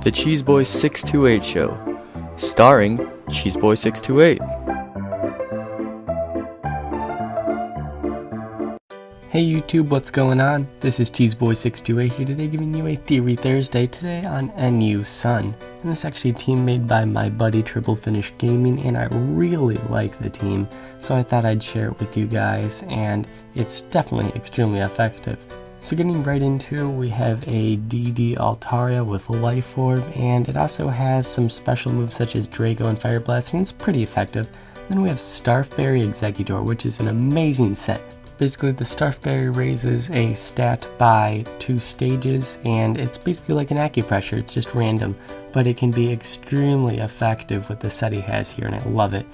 The Cheeseboy 628 Show, starring Cheeseboy 628. Hey YouTube, what's going on? This is Cheeseboy 628 here today, giving you a Theory Thursday today on NU Sun. And this is actually a team made by my buddy TripleFinishGaming, and I really like the team, so I thought I'd share it with you guys, and it's definitely extremely effective. So getting right into it, we have a DD Altaria with Life Orb, and it also has some special moves such as Draco and Fire Blast, and it's pretty effective. Then we have Starfberry Executor, which is an amazing set. Basically, the Starfberry raises a stat by 2 stages, and it's basically like an acupressure. It's just random, but it can be extremely effective with the set he has here, and I love it.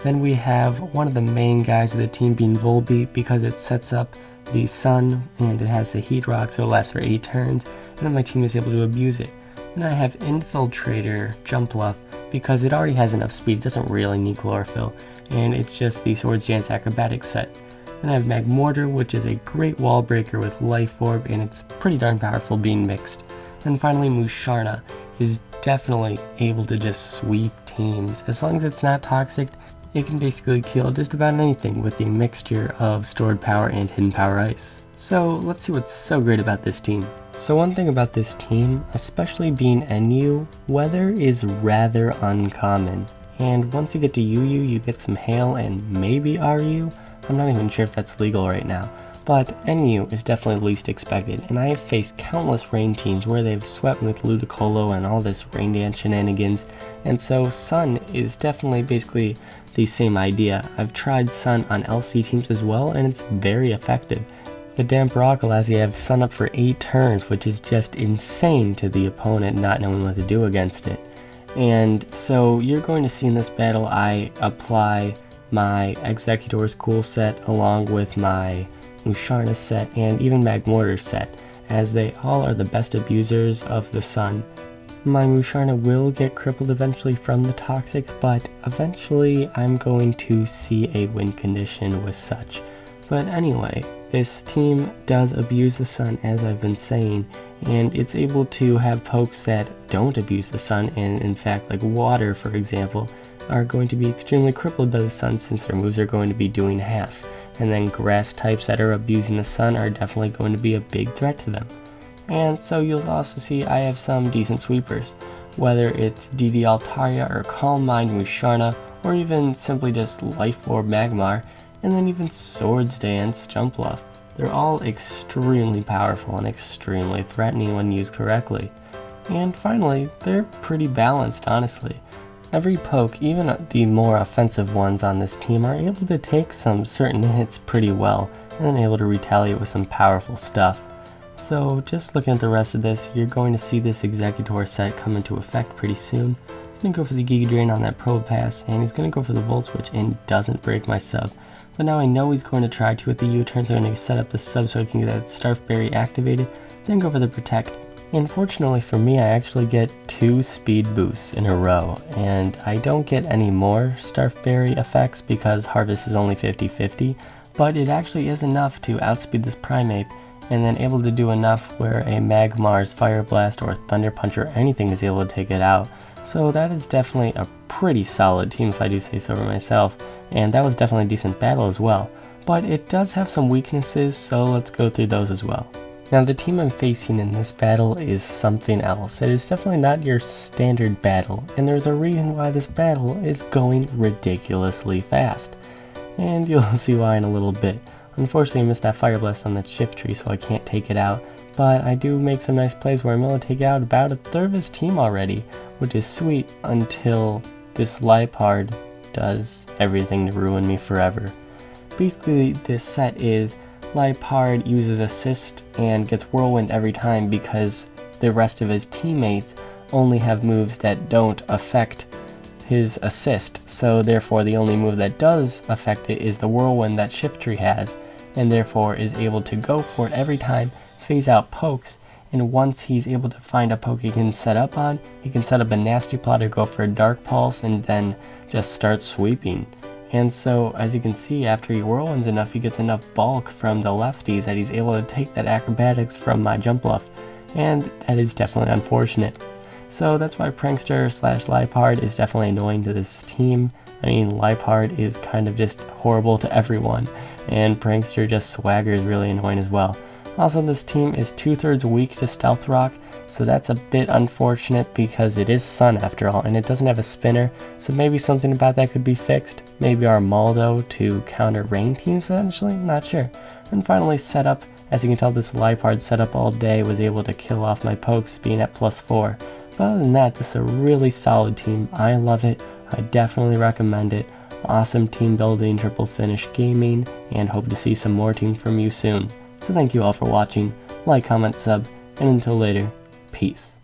Then we have one of the main guys of the team being Volbeat, because it sets up the sun and it has the heat rock, so it lasts for 8 turns, and then my team is able to abuse it. Then I have Infiltrator Jumpluff, because it already has enough speed, it doesn't really need chlorophyll, and it's just the Swords Dance Acrobatics set. Then I have Magmortar, which is a great wall breaker with Life Orb, and it's pretty darn powerful being mixed. And finally, Musharna is definitely able to just sweep teams. As long as it's not toxic, it can basically kill just about anything with a mixture of stored power and hidden power ice. So let's see what's so great about this team. So one thing about this team, especially being NU, weather is rather uncommon. And once you get to UU, you get some hail and maybe RU. I'm not even sure if that's legal right now, but NU is definitely least expected, and I have faced countless rain teams where they've swept with Ludicolo and all this rain dance shenanigans, and so Sun is definitely basically the same idea. I've tried Sun on LC teams as well, and it's very effective. The Damp Rock allows you to have Sun up for 8 turns, which is just insane to the opponent not knowing what to do against it. And so you're going to see in this battle I apply my Executor's cool set along with my Musharna set and even Magmortar set, as they all are the best abusers of the sun. My Musharna will get crippled eventually from the toxic, but eventually I'm going to see a win condition with such. But anyway, this team does abuse the sun, as I've been saying, and it's able to have pokes that don't abuse the sun, and in fact, like water for example, are going to be extremely crippled by the sun, since their moves are going to be doing half. And then grass types that are abusing the sun are definitely going to be a big threat to them. And so you'll also see I have some decent sweepers, whether it's DD Altaria or Calm Mind Musharna, or even simply just Life Orb Magmar, and then even Swords Dance Jumpluff. They're all extremely powerful and extremely threatening when used correctly. And finally, they're pretty balanced, honestly. Every poke, even the more offensive ones on this team, are able to take some certain hits pretty well, and then able to retaliate with some powerful stuff. So just looking at the rest of this, you're going to see this Executor set come into effect pretty soon. He's going to go for the Giga Drain on that Probe Pass, and he's going to go for the Volt Switch and doesn't break my sub. But now I know he's going to try to with the U-turn, so I'm going to set up the sub so he can get that Starfberry activated, then go for the Protect. And fortunately for me, I actually get 2 speed boosts in a row, and I don't get any more Starfberry effects because Harvest is only 50-50, but it actually is enough to outspeed this Primeape, and then able to do enough where a Magmar's Fire Blast or Thunder Punch or anything is able to take it out. So that is definitely a pretty solid team, if I do say so for myself, and that was definitely a decent battle as well. But it does have some weaknesses, so let's go through those as well. Now the team I'm facing in this battle is something else. It is definitely not your standard battle, and there's a reason why this battle is going ridiculously fast. And you'll see why in a little bit. Unfortunately, I missed that Fire Blast on that Shift Tree, so I can't take it out, but I do make some nice plays where I'm able to take out about a third of his team already, which is sweet until this Liepard does everything to ruin me forever. Basically, this set is Liepard uses Assist and gets Whirlwind every time because the rest of his teammates only have moves that don't affect his Assist, so therefore the only move that does affect it is the Whirlwind that Shift Tree has, and therefore is able to go for it every time, phase out pokes, and once he's able to find a poke he can set up on, he can set up a Nasty Plot or go for a Dark Pulse and then just start sweeping. And so, as you can see, after he whirlwinds enough, he gets enough bulk from the lefties that he's able to take that acrobatics from my Jumpluff, and that is definitely unfortunate. So that's why Prankster / Lipard is definitely annoying to this team. I mean, Lipard is kind of just horrible to everyone, and Prankster just swagger is really annoying as well. Also, this team is 2/3 weak to Stealth Rock, so that's a bit unfortunate because it is Sun after all, and it doesn't have a spinner, so maybe something about that could be fixed. Maybe Armaldo to counter rain teams eventually, not sure. And finally, setup. As you can tell, this Lipard setup all day was able to kill off my pokes being at +4. But other than that, this is a really solid team. I love it. I definitely recommend it. Awesome team building, Triple Finish Gaming, and hope to see some more team from you soon. So thank you all for watching, like, comment, sub, and until later, peace.